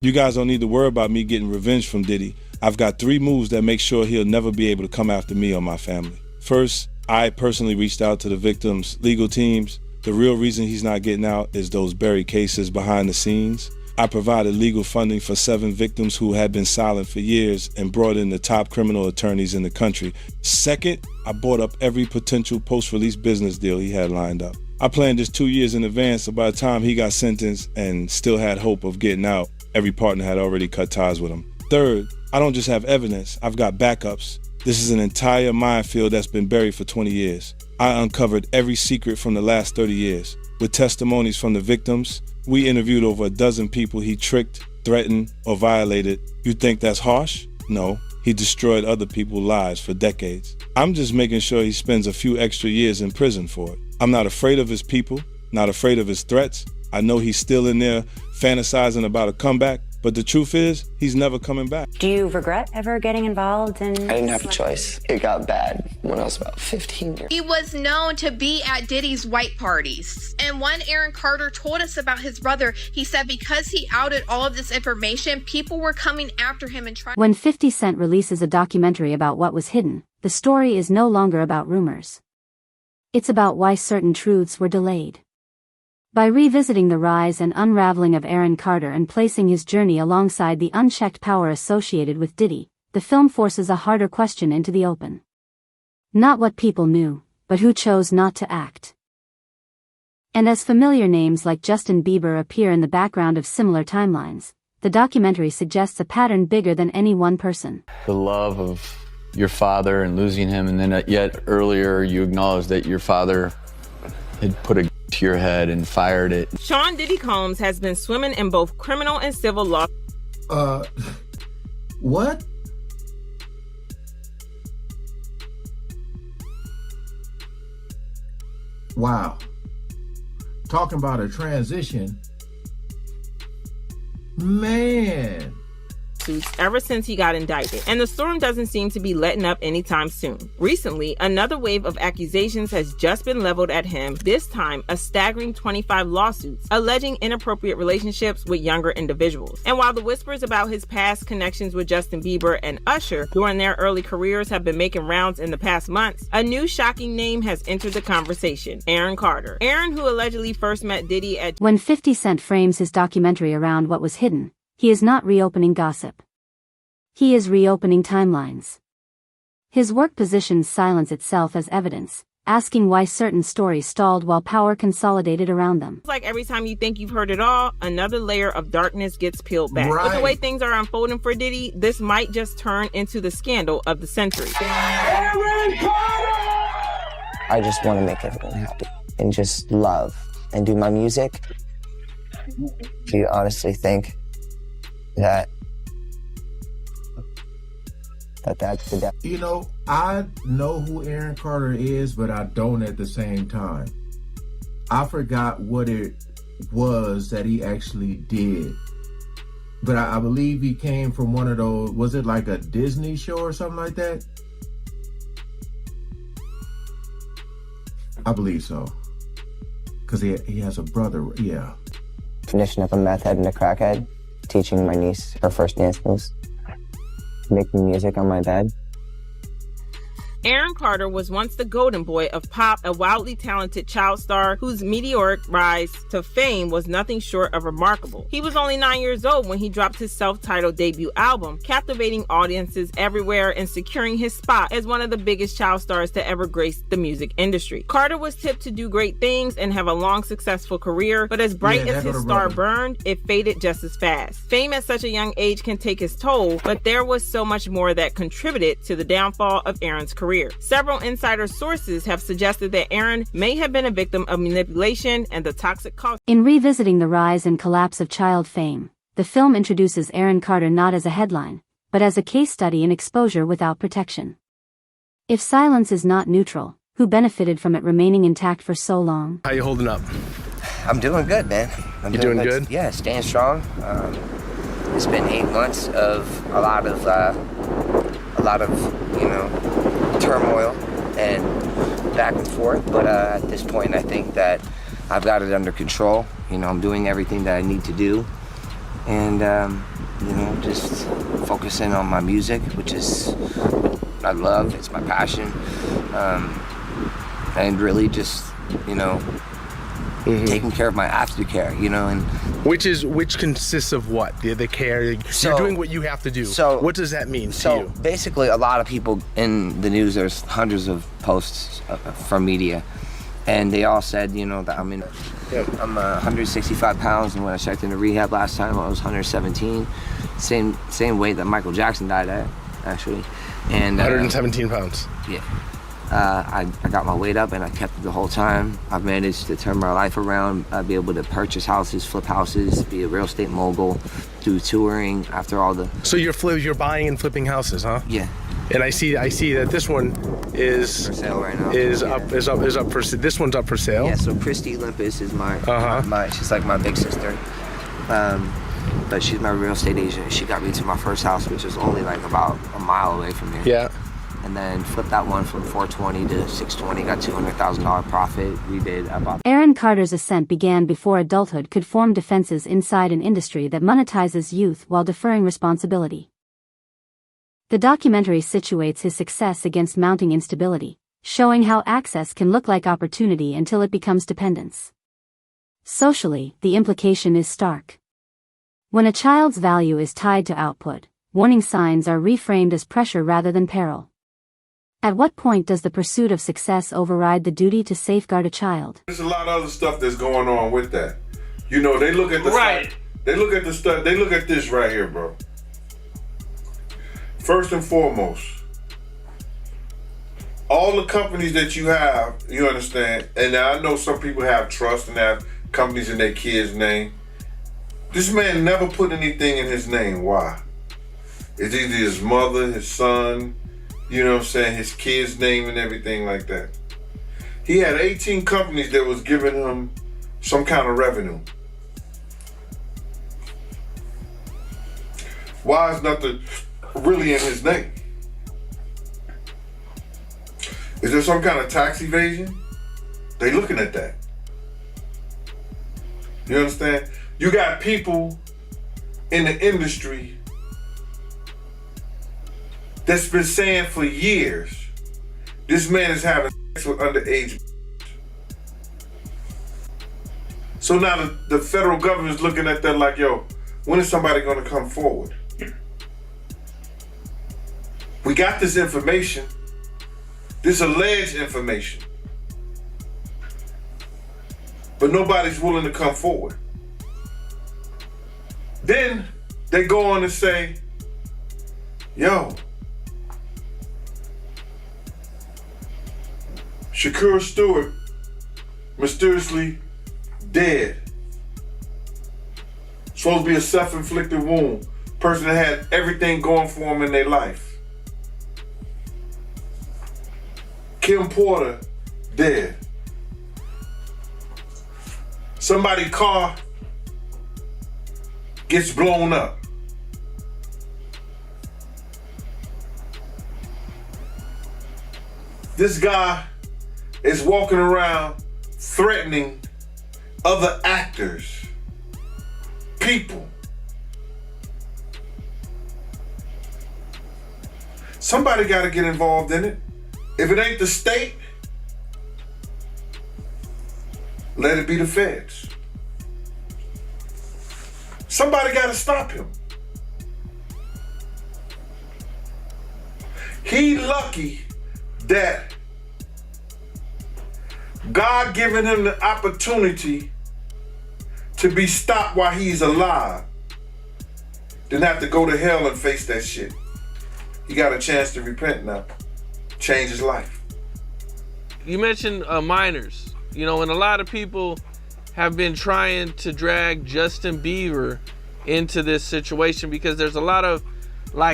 You guys don't need to worry about me getting revenge from Diddy. I've got 3 moves that make sure he'll never be able to come after me or my family. First, I personally reached out to the victims' legal teams. The real reason he's not getting out is those buried cases behind the scenes. I provided legal funding for 7 victims who had been silent for years and brought in the top criminal attorneys in the country. Second, I bought up every potential post-release business deal he had lined up. I planned this 2 years in advance, so by the time he got sentenced and still had hope of getting out, every partner had already cut ties with him. Third, I don't just have evidence, I've got backups. This is an entire minefield that's been buried for 20 years. I uncovered every secret from the last 30 years. With testimonies from the victims, we interviewed over a dozen people he tricked, threatened, or violated. You think that's harsh? No, he destroyed other people's lives for decades. I'm just making sure he spends a few extra years in prison for it. I'm not afraid of his people, not afraid of his threats. I know he's still in there fantasizing about a comeback, but the truth is, he's never coming back. Do you regret ever getting involved in... I didn't have a choice. It got bad when I was about 15 years. He was known to be at Diddy's white parties. And one Aaron Carter told us about his brother. He said because he outed all of this information, people were coming after him and trying... When 50 Cent releases a documentary about what was hidden, the story is no longer about rumors. It's about why certain truths were delayed. By revisiting the rise and unraveling of Aaron Carter and placing his journey alongside the unchecked power associated with Diddy, the film forces a harder question into the open. Not what people knew, but who chose not to act. And as familiar names like Justin Bieber appear in the background of similar timelines, the documentary suggests a pattern bigger than any one person. The love of your father and losing him, and then yet earlier you acknowledged that your father had put a to your head and fired it. Sean Diddy Combs has been swimming in both criminal and civil law. What? Wow. Talking about a transition. Man. Ever since he got indicted, and the storm doesn't seem to be letting up anytime soon. Recently, another wave of accusations has just been leveled at him, this time a staggering 25 lawsuits alleging inappropriate relationships with younger individuals. And while the whispers about his past connections with Justin Bieber and Usher during their early careers have been making rounds in the past months, a new shocking name has entered the conversation: Aaron Carter. Aaron, who allegedly first met Diddy at... When 50 Cent frames his documentary around what was hidden, he is not reopening gossip. He is reopening timelines. His work positions silence itself as evidence, asking why certain stories stalled while power consolidated around them. It's like every time you think you've heard it all, another layer of darkness gets peeled back. Right. With the way things are unfolding for Diddy, this might just turn into the scandal of the century. I just want to make everyone happy and just love and do my music. Do you honestly think that's the depth? You know, I know who Aaron Carter is, but I don't at the same time. I forgot what it was that he actually did. But I believe he came from one of those, was it like a Disney show or something like that? I believe so. Because he has a brother, yeah. Finishing up a meth head and a crackhead, teaching my niece her first dance moves, making music on my bed. Aaron Carter was once the golden boy of pop, a wildly talented child star whose meteoric rise to fame was nothing short of remarkable. He was only 9 years old when he dropped his self-titled debut album, captivating audiences everywhere and securing his spot as one of the biggest child stars to ever grace the music industry. Carter was tipped to do great things and have a long, successful career, but as bright as his star burned, it faded just as fast. Fame at such a young age can take its toll, but there was so much more that contributed to the downfall of Aaron's career. Several insider sources have suggested that Aaron may have been a victim of manipulation and the toxic culture. In revisiting the rise and collapse of child fame, the film introduces Aaron Carter not as a headline, but as a case study in exposure without protection. If silence is not neutral, who benefited from it remaining intact for so long? How you holding up? I'm doing good, man. You doing good? Yeah, staying strong. It's been 8 months of a lot of turmoil and back and forth, but at this point I think that I've got it under control. I'm doing everything that I need to do and just focusing on my music, which is what I love. It's my passion, and really just taking care of my aftercare, and which consists of what? The care. You're doing what you have to do. So what does that mean to you? Basically, a lot of people in the news, there's hundreds of posts from media, and they all said, that I'm 165 pounds, and when I checked into rehab last time, I was 117. Same weight that Michael Jackson died at, actually. And 117 pounds. Yeah. I got my weight up and I kept it the whole time. I've managed to turn my life around, be able to purchase houses, flip houses, be a real estate mogul, do touring after all the... So you're buying and flipping houses, huh? Yeah. And I see that this one is for sale right now. Is up for this one's up for sale. Yeah, so Christy Olympus is my she's like my big sister. But she's my real estate agent. She got me to my first house, which is only like about a mile away from here. Yeah. And then flipped that one from 420 to 620, got $200,000 profit. We did about... Aaron Carter's ascent began before adulthood could form defenses inside an industry that monetizes youth while deferring responsibility. The documentary situates his success against mounting instability, showing how access can look like opportunity until it becomes dependence. Socially, the implication is stark. When a child's value is tied to output, warning signs are reframed as pressure rather than peril. At what point does the pursuit of success override the duty to safeguard a child? There's a lot of other stuff that's going on with that. They look at the right. They look at the stuff. They look at this right here, bro. First and foremost, all the companies that you have, you understand, and I know some people have trust and have companies in their kids' name. This man never put anything in his name. Why? It's either his mother, his son, his kid's name and everything like that. He had 18 companies that was giving him some kind of revenue. Why is nothing really in his name? Is there some kind of tax evasion? They looking at that. You understand? You got people in the industry that's been saying for years, this man is having sex with underage. So now the federal government is looking at that like, yo, when is somebody gonna come forward? We got this information, this alleged information, but nobody's willing to come forward. Then they go on and say, yo, Shakur Stewart mysteriously dead. Supposed to be a self-inflicted wound. Person that had everything going for him in their life. Kim Porter dead. Somebody's car gets blown up. This guy is walking around threatening other actors, people. Somebody got to get involved in it. If it ain't the state, let it be the feds. Somebody got to stop him. He lucky that God given him the opportunity to be stopped while he's alive, then have to go to hell and face that shit. He got a chance to repent now, change his life. You mentioned minors, and a lot of people have been trying to drag Justin Bieber into this situation because there's a lot of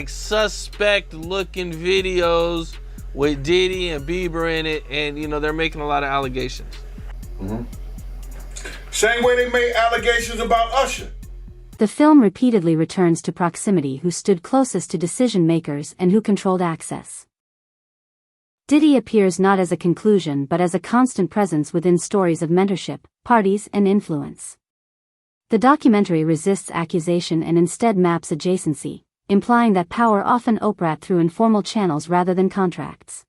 suspect looking videos with Diddy and Bieber in it, and they're making a lot of allegations. Mm-hmm. Same way they made allegations about Usher. The film repeatedly returns to proximity, who stood closest to decision makers and who controlled access. Diddy appears not as a conclusion but as a constant presence within stories of mentorship, parties, and influence. The documentary resists accusation and instead maps adjacency, implying that power often operates through informal channels rather than contracts.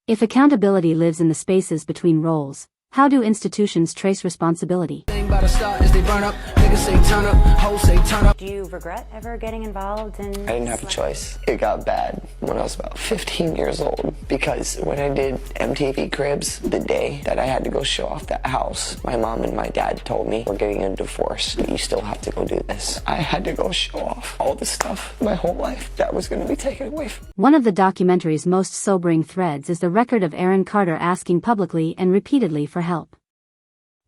If accountability lives in the spaces between roles, how do institutions trace responsibility? Do you regret ever getting involved in... I didn't have a choice. It got bad when I was about 15 years old because when I did MTV Cribs, the day that I had to go show off that house, my mom and my dad told me, we're getting a divorce, but you still have to go do this. I had to go show off all the stuff my whole life that was going to be taken away from me. One of the documentary's most sobering threads is the record of Aaron Carter asking publicly and repeatedly for help.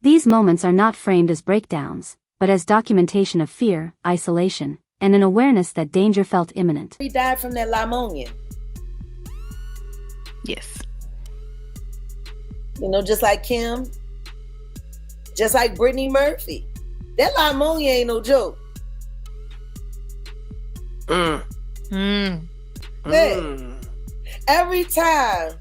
These moments are not framed as breakdowns, but as documentation of fear, isolation, and an awareness that danger felt imminent. He died from that pneumonia. Yes. You know, just like Kim, just like Brittany Murphy. That pneumonia ain't no joke. Hey, every time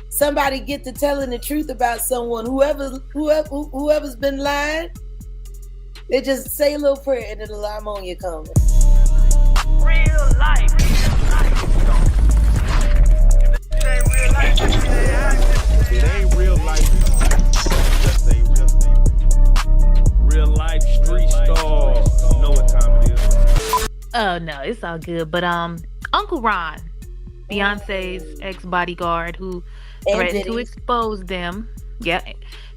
somebody get to telling the truth about someone, whoever's been lying, they just say a little prayer and then the pneumonia comes. Real life. It ain't real life. Just say real life street stars. You know what time it is. Oh no, it's all good. But Uncle Ron, Beyonce's ex-bodyguard, who threatened to expose them. Yeah,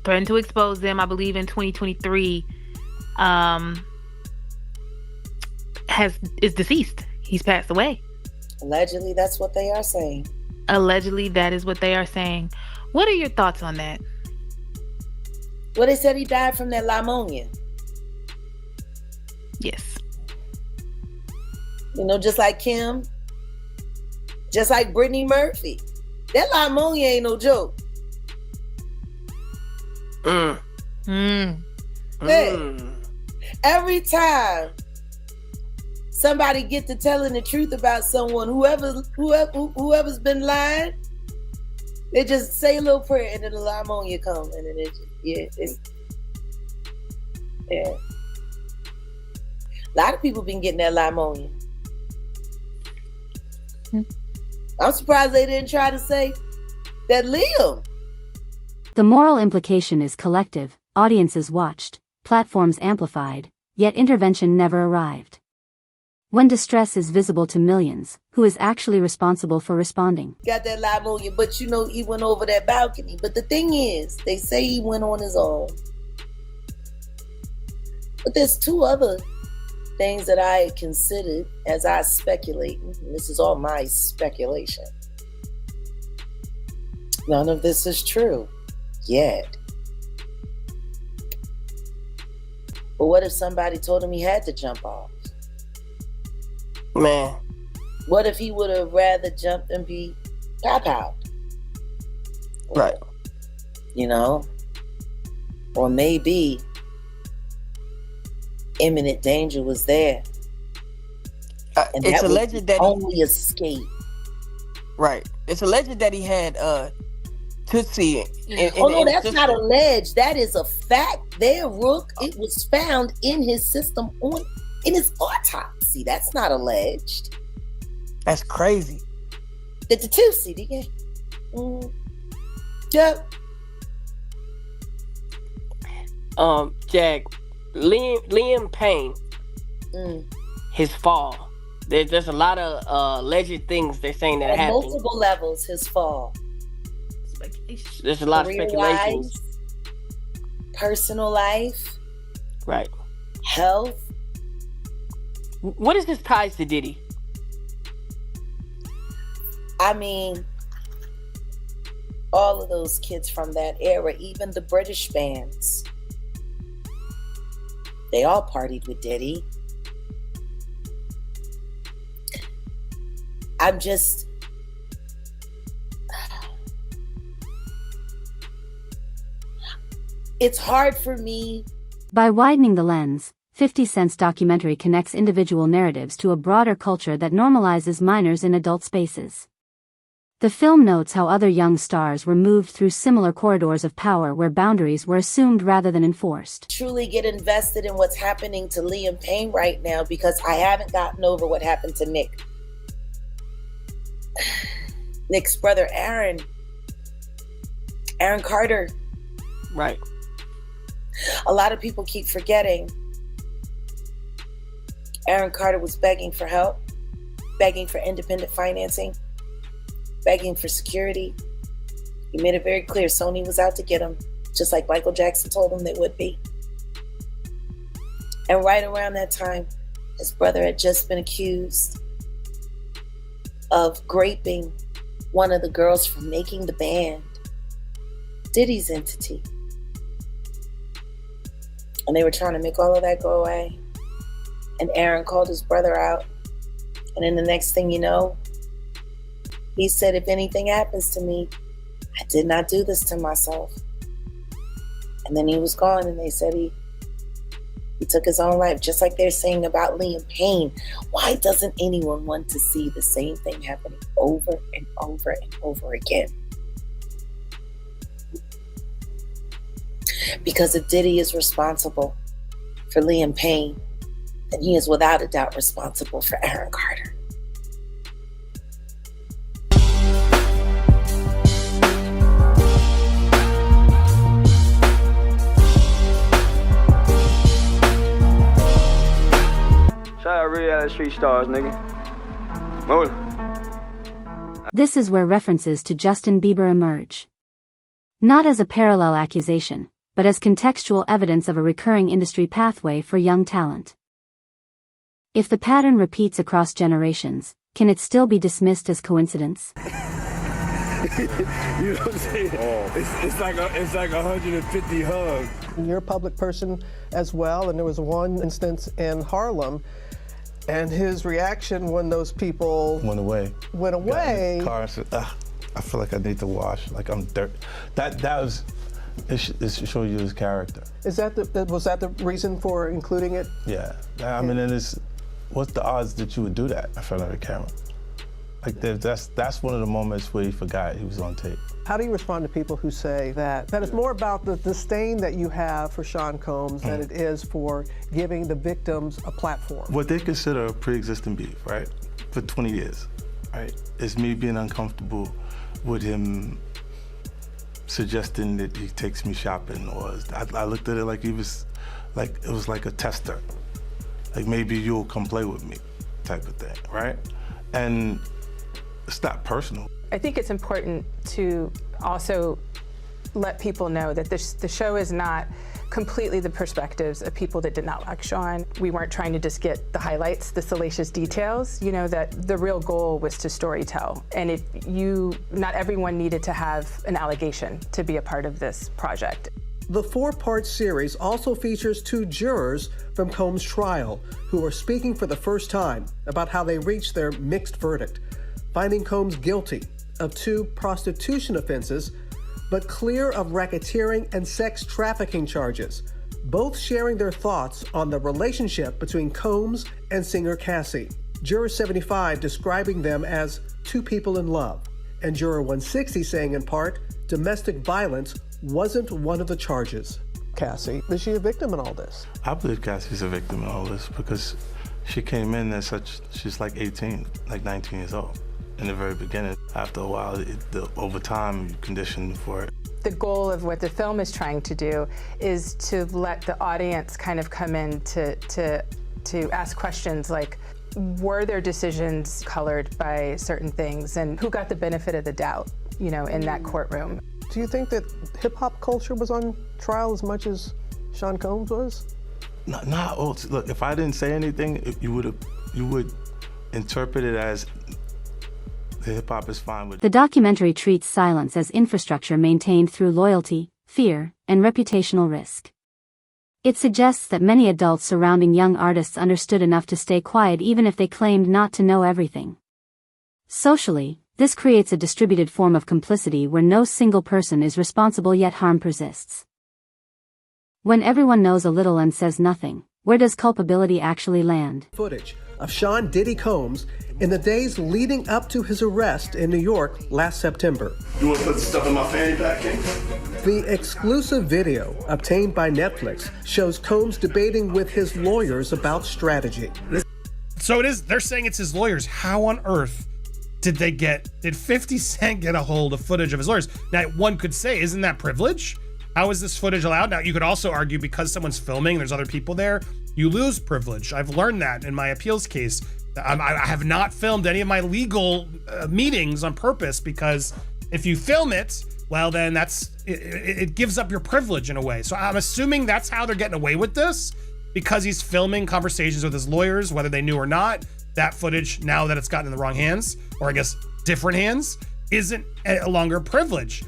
threatened to expose them, I believe, in 2023. Is deceased. He's passed away. Allegedly, that's what they are saying. Allegedly, that is what they are saying. What are your thoughts on that? Well, they said he died from that pneumonia. Yes. You know, just like Kim, just like Brittany Murphy. That pneumonia ain't no joke. Hey, every time somebody get to telling the truth about someone, whoever's been lying, they just say a little prayer and then the pneumonia comes and then yeah. A lot of people been getting that pneumonia. I'm surprised they didn't try to say that Liam. The moral implication is collective, audiences watched, platforms amplified, yet intervention never arrived. When distress is visible to millions, who is actually responsible for responding? Got that pneumonia, but you know he went over that balcony. But the thing is, they say he went on his own. But there's two other things that I considered as I speculate. This is all my speculation. None of this is true yet. But what if somebody told him he had to jump off? Man. What if he would have rather jumped and be out? Right. You know? Or maybe imminent danger was there. And it's that alleged was that only escape. Right. It's alleged that he had Tootsie. No, that's not alleged. That is a fact. There, Rook. It was found in his system in his autopsy. That's not alleged. That's crazy. The Tootsie, Yep. Jack, Liam Payne, his fall. There's a lot of alleged things they're saying that happened. Multiple levels, his fall. There's a lot of speculations. Personal life. Right. Health. What is his ties to Diddy? I mean, all of those kids from that era, even the British bands, they all partied with Diddy. I'm just... It's hard for me. By widening the lens, 50 Cent's documentary connects individual narratives to a broader culture that normalizes minors in adult spaces. The film notes how other young stars were moved through similar corridors of power where boundaries were assumed rather than enforced. Truly get invested in what's happening to Liam Payne right now because I haven't gotten over what happened to Nick. Nick's brother Aaron Carter. Right. A lot of people keep forgetting Aaron Carter was begging for help, begging for independent financing, begging for security. He made it very clear Sony was out to get him, just like Michael Jackson told him they would be. And right around that time, his brother had just been accused of graping one of the girls from making the band, Diddy's entity. And they were trying to make all of that go away. And Aaron called his brother out. And then the next thing you know, he said, if anything happens to me, I did not do this to myself. And then he was gone, and they said he took his own life, just like they're saying about Liam Payne. Why doesn't anyone want to see the same thing happening over and over and over again? Because if Diddy is responsible for Liam Payne, then he is without a doubt responsible for Aaron Carter. Shout out reality street stars, nigga. Move. This is where references to Justin Bieber emerge. Not as a parallel accusation, but as contextual evidence of a recurring industry pathway for young talent. If the pattern repeats across generations, can it still be dismissed as coincidence? You know what I'm saying? It's like 150 hugs. You're a public person as well, and there was one instance in Harlem, and his reaction when those people went away. Got in his car and said, I feel like I need to wash, like I'm dirt. That was, it shows you his character. Was that the reason for including it? Yeah, I mean, and what's the odds that you would do that in front of the camera? Like that's one of the moments where he forgot he was on tape. How do you respond to people who say that it's more about the disdain that you have for Sean Combs than it is for giving the victims a platform? What they consider a pre-existing beef, right, for 20 years, right, is me being uncomfortable with him suggesting that he takes me shopping, or I looked at it like it was like a tester, like maybe you'll come play with me, type of thing, right? And it's not personal. I think it's important to also let people know that the show is not completely the perspectives of people that did not like Sean. We weren't trying to just get the highlights, the salacious details, you know, that the real goal was to storytell. And not everyone needed to have an allegation to be a part of this project. The 4-part series also features 2 jurors from Combs' trial who are speaking for the first time about how they reached their mixed verdict, finding Combs guilty of 2 prostitution offenses, but clear of racketeering and sex trafficking charges, both sharing their thoughts on the relationship between Combs and singer Cassie. Juror 75 describing them as 2 people in love, and Juror 160 saying in part, domestic violence wasn't one of the charges. Cassie, is she a victim in all this? I believe Cassie's a victim in all this because she came in as she's like 18, like 19 years old. In the very beginning, after a while, over time, you condition for it. The goal of what the film is trying to do is to let the audience kind of come in to ask questions like, were their decisions colored by certain things, and who got the benefit of the doubt, you know, in that courtroom? Do you think that hip-hop culture was on trial as much as Sean Combs was? Look, if I didn't say anything, you would interpret it as the hip-hop is fine with it. The documentary treats silence as infrastructure maintained through loyalty, fear, and reputational risk. It suggests that many adults surrounding young artists understood enough to stay quiet even if they claimed not to know everything. Socially, this creates a distributed form of complicity where no single person is responsible yet harm persists. When everyone knows a little and says nothing, Where does culpability actually land? Footage of Sean Diddy Combs in the days leading up to his arrest in New York last September. You want to put the stuff in my fanny pack, King? The exclusive video obtained by Netflix shows Combs debating with his lawyers about strategy. So they're saying it's his lawyers. How on earth did 50 Cent get a hold of footage of his lawyers? Now, one could say, isn't that privilege? How is this footage allowed? Now, you could also argue because someone's filming, there's other people there, you lose privilege. I've learned that in my appeals case. I have not filmed any of my legal meetings on purpose, because if you film it, well, then it gives up your privilege in a way. So I'm assuming that's how they're getting away with this, because he's filming conversations with his lawyers, whether they knew or not. That footage, now that it's gotten in the wrong hands, or I guess different hands, isn't a longer privilege.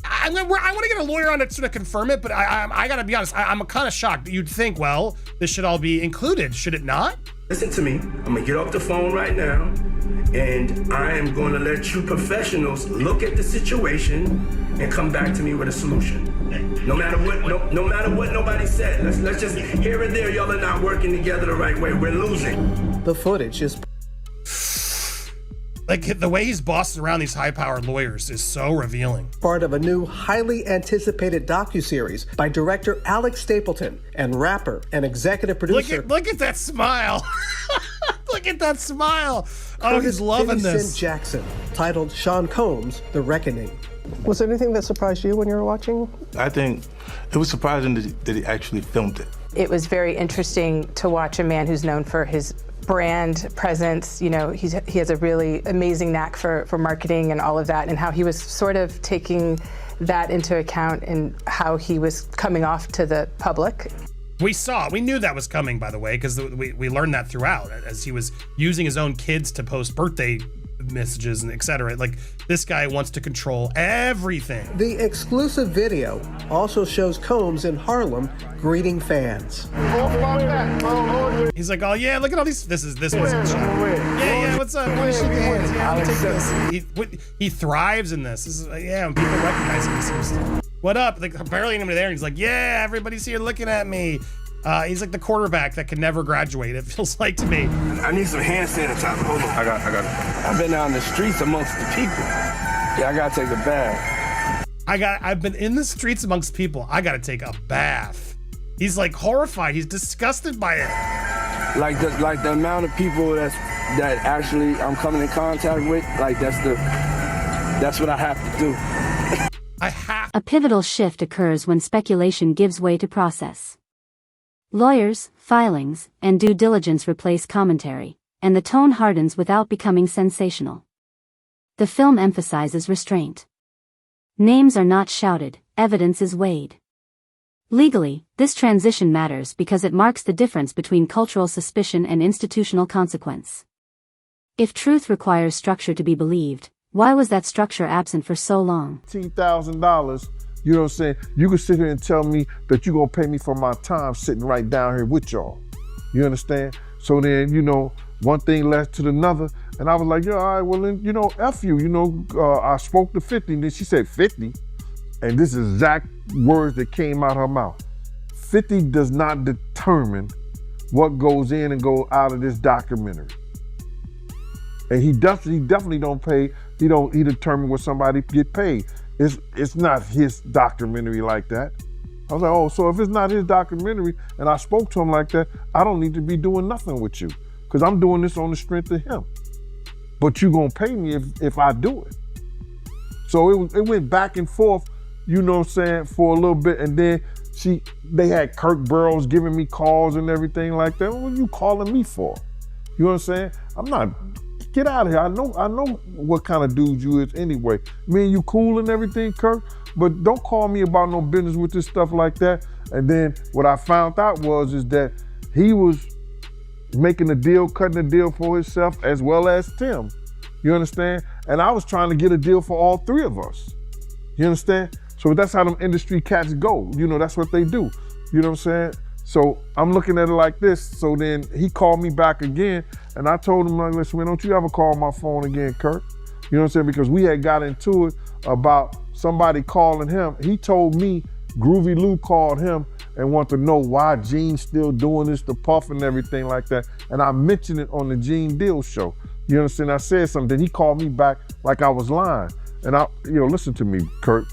I want to get a lawyer on to sort of confirm it, but I gotta be honest, I'm kind of shocked. You'd think, well, this should all be included, should it not? Listen to me. I'm gonna get off the phone right now, and I am going to let you professionals look at the situation and come back to me with a solution. No matter what, no matter what nobody said. Let's just here and there, y'all are not working together the right way. We're losing. The footage is like the way he's bossing around these high-powered lawyers is so revealing. Part of a new, highly anticipated docuseries by director Alex Stapleton and rapper and executive producer. Look at that smile. Look at that smile. Oh, he's loving this. Jackson, titled Sean Combs, The Reckoning. Was there anything that surprised you when you were watching? I think it was surprising that he actually filmed it. It was very interesting to watch a man who's known for his brand presence. You know, he has a really amazing knack for marketing and all of that, and how he was sort of taking that into account and how he was coming off to the public. We knew that was coming, by the way, because we learned that throughout, as he was using his own kids to post birthday messages and etc. Like, this guy wants to control everything. The exclusive video also shows Combs in Harlem greeting fans. He's like, oh yeah, look at all these. This wasn't shot. Yeah, what's up? Want to shake hands? Yeah, I'll take this. He thrives in this. This is yeah, when people recognize him. What up? Like, barely anybody there. He's like, yeah, everybody's here looking at me. He's like the quarterback that can never graduate, it feels like to me. I need some hand sanitizer. Hold on. I got it. I've been out in the streets amongst the people. Yeah, I gotta take a bath. I've been in the streets amongst people. I gotta take a bath. He's like horrified. He's disgusted by it. Like the amount of people that actually I'm coming in contact with, like that's what I have to do. A pivotal shift occurs when speculation gives way to process. Lawyers, filings, and due diligence replace commentary, and the tone hardens without becoming sensational. The film emphasizes restraint. Names are not shouted, evidence is weighed. Legally, this transition matters because it marks the difference between cultural suspicion and institutional consequence. If truth requires structure to be believed, why was that structure absent for so long? $10,000. You know what I'm saying? You can sit here and tell me that you're gonna pay me for my time sitting right down here with y'all. You understand? So then, you know, one thing led to another, and I was like, yeah, all right, well then, you know, F you, you know, I spoke to 50, and then she said 50, and this is exact words that came out her mouth. 50 does not determine what goes in and goes out of this documentary. And he definitely don't pay, he determine what somebody get paid. It's not his documentary like that. I was like, oh, so if it's not his documentary and I spoke to him like that, I don't need to be doing nothing with you, because I'm doing this on the strength of him. But you gonna pay me if I do it. So it went back and forth, you know what I'm saying, for a little bit, and then they had Kirk Burrows giving me calls and everything like that. What are you calling me for? You know what I'm saying? I'm not. Get out of here. I know what kind of dude you is anyway. Me and you cool and everything, Kirk, but don't call me about no business with this stuff like that. And then what I found out is that he was making a deal, cutting a deal for himself as well as Tim. You understand? And I was trying to get a deal for all three of us. You understand? So that's how them industry cats go. You know, that's what they do. You know what I'm saying? So I'm looking at it like this. So then he called me back again, and I told him, like, listen, man, don't you ever call my phone again, Kirk? You know what I'm saying? Because we had got into it about somebody calling him. He told me Groovy Lou called him and want to know why Gene's still doing this to Puff and everything like that. And I mentioned it on the Gene Deal show. You understand? I said something. Then he called me back like I was lying. And listen to me, Kurt.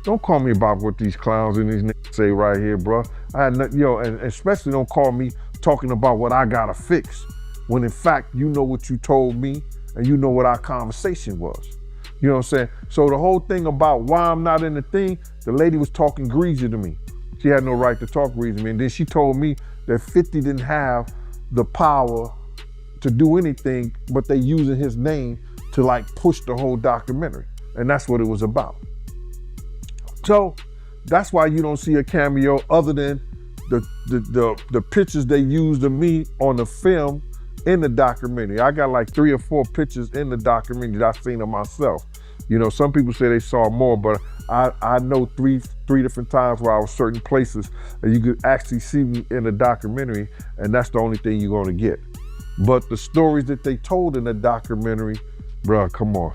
Don't call me about what these clowns and these niggas say right here, bro. I had nothing, and especially don't call me talking about what I gotta fix. When in fact, you know what you told me and you know what our conversation was. You know what I'm saying? So the whole thing about why I'm not in the thing, the lady was talking greasy to me. She had no right to talk greasy to me. And then she told me that 50 didn't have the power to do anything, but they using his name to like push the whole documentary. And that's what it was about. So that's why you don't see a cameo other than the pictures they used of me on the film in the documentary. I got like 3 or 4 pictures in the documentary that I've seen of myself. You know, some people say they saw more, but I know three different times where I was certain places that you could actually see me in the documentary, and that's the only thing you're gonna get. But the stories that they told in the documentary, bruh, come on.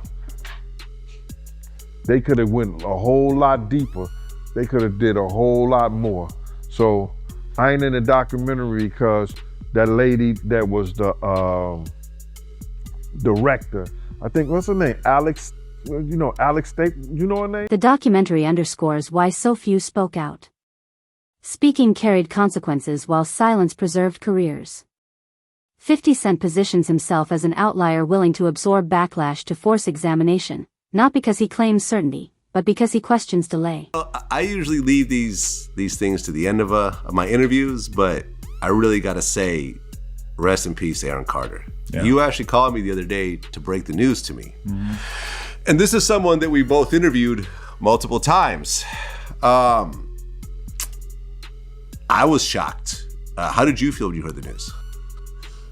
They could have went a whole lot deeper. They could have did a whole lot more. So I ain't in the documentary because that lady that was the director, I think, what's her name? Alex State, you know her name? The documentary underscores why so few spoke out. Speaking carried consequences while silence preserved careers. 50 Cent positions himself as an outlier willing to absorb backlash to force examination, not because he claims certainty, but because he questions delay. I usually leave these things to the end of my interviews, but I really gotta say, rest in peace, Aaron Carter. Yeah. You actually called me the other day to break the news to me. Mm-hmm. And this is someone that we both interviewed multiple times. I was shocked. How did you feel when you heard the news?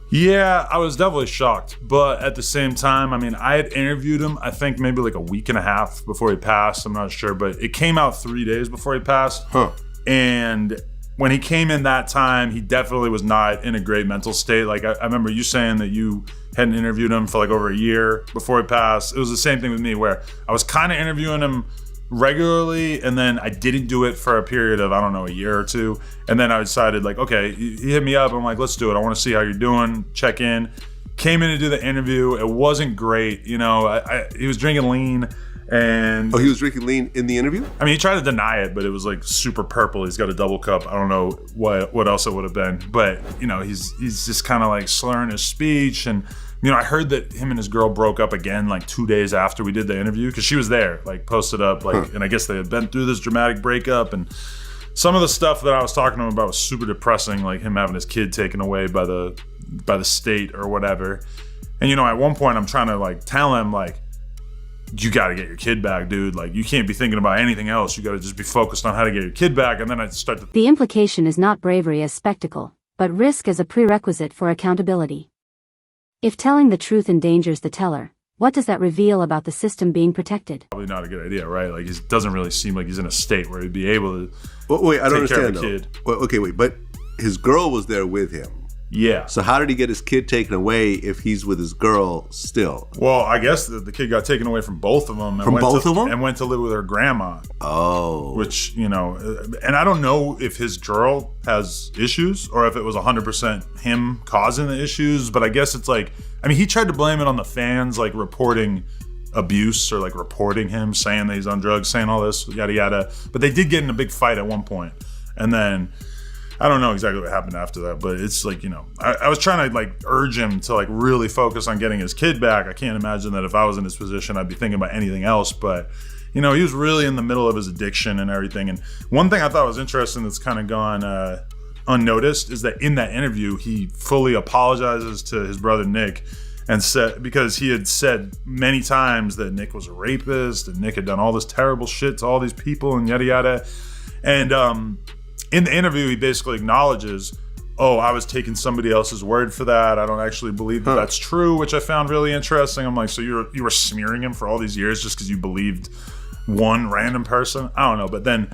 Yeah, I was definitely shocked. But at the same time, I mean, I had interviewed him, I think maybe like a week and a half before he passed. I'm not sure, but it came out 3 days before he passed. Huh. And when he came in that time, he definitely was not in a great mental state. Like I remember you saying that you hadn't interviewed him for like over a year before he passed. It was the same thing with me where I was kind of interviewing him regularly, and then I didn't do it for a period of, I don't know, a year or two. And then I decided like, okay, he hit me up. I'm like, let's do it. I want to see how you're doing, check in. Came in to do the interview. It wasn't great. You know, he was drinking lean. And he was drinking lean in the interview? I mean, he tried to deny it, but it was like super purple. He's got a double cup. I don't know what else it would have been. But, you know, he's just kind of like slurring his speech. And, you know, I heard that him and his girl broke up again like 2 days after we did the interview, because she was there, like posted up, like, and I guess they had been through this dramatic breakup. And some of the stuff that I was talking to him about was super depressing, like him having his kid taken away by the state or whatever. And, you know, at one point I'm trying to like tell him like, you got to get your kid back, dude. Like, you can't be thinking about anything else. You got to just be focused on how to get your kid back. And then I start to... The implication is not bravery as spectacle, but risk as a prerequisite for accountability. If telling the truth endangers the teller, what does that reveal about the system being protected? Probably not a good idea, right? Like, it doesn't really seem like he's in a state where he'd be able to wait, I don't take care understand, of a kid. Well, okay, wait, but his girl was there with him. Yeah. So how did he get his kid taken away if he's with his girl still? Well, I guess the kid got taken away from both of them. And went to live with her grandma. Oh. Which, you know, and I don't know if his girl has issues or if it was 100% him causing the issues, but I guess it's like, I mean, he tried to blame it on the fans, like reporting abuse or like reporting him, saying that he's on drugs, saying all this, yada, yada. But they did get in a big fight at one point. And then... I don't know exactly what happened after that, but it's like, you know, I was trying to like urge him to like really focus on getting his kid back. I can't imagine that if I was in his position, I'd be thinking about anything else. But, you know, he was really in the middle of his addiction and everything. And one thing I thought was interesting that's kind of gone unnoticed is that in that interview, he fully apologizes to his brother Nick, and said, because he had said many times that Nick was a rapist and Nick had done all this terrible shit to all these people and yada yada. And in the interview, he basically acknowledges, oh, I was taking somebody else's word for that. I don't actually believe that that's true, which I found really interesting. I'm like, so you were smearing him for all these years just because you believed one random person? I don't know. But then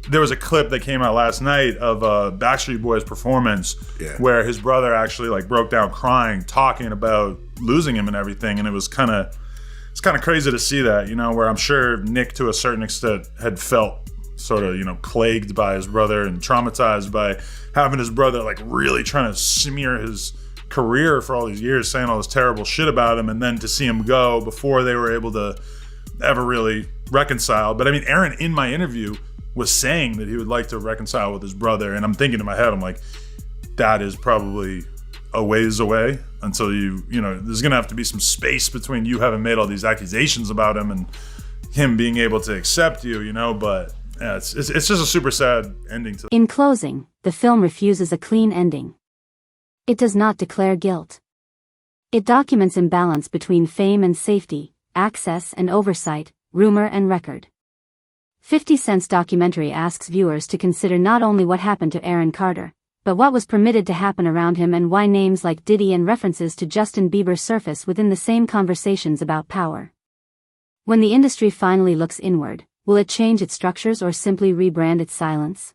there was a clip that came out last night of Backstreet Boys' performance where his brother actually like broke down crying, talking about losing him and everything. And it's kind of crazy to see that, you know, where I'm sure Nick to a certain extent had felt sort of, plagued by his brother and traumatized by having his brother like really trying to smear his career for all these years, saying all this terrible shit about him, and then to see him go before they were able to ever really reconcile. But I mean, Aaron in my interview was saying that he would like to reconcile with his brother, and I'm thinking in my head, I'm like, that is probably a ways away until there's gonna have to be some space between you having made all these accusations about him and him being able to accept you, but yeah, it's just a super sad ending to. In closing, the film refuses a clean ending. It does not declare guilt. It documents imbalance between fame and safety, access and oversight, rumor and record. 50 Cent's documentary asks viewers to consider not only what happened to Aaron Carter, but what was permitted to happen around him and why names like Diddy and references to Justin Bieber surface within the same conversations about power. When the industry finally looks inward, will it change its structures or simply rebrand its silence?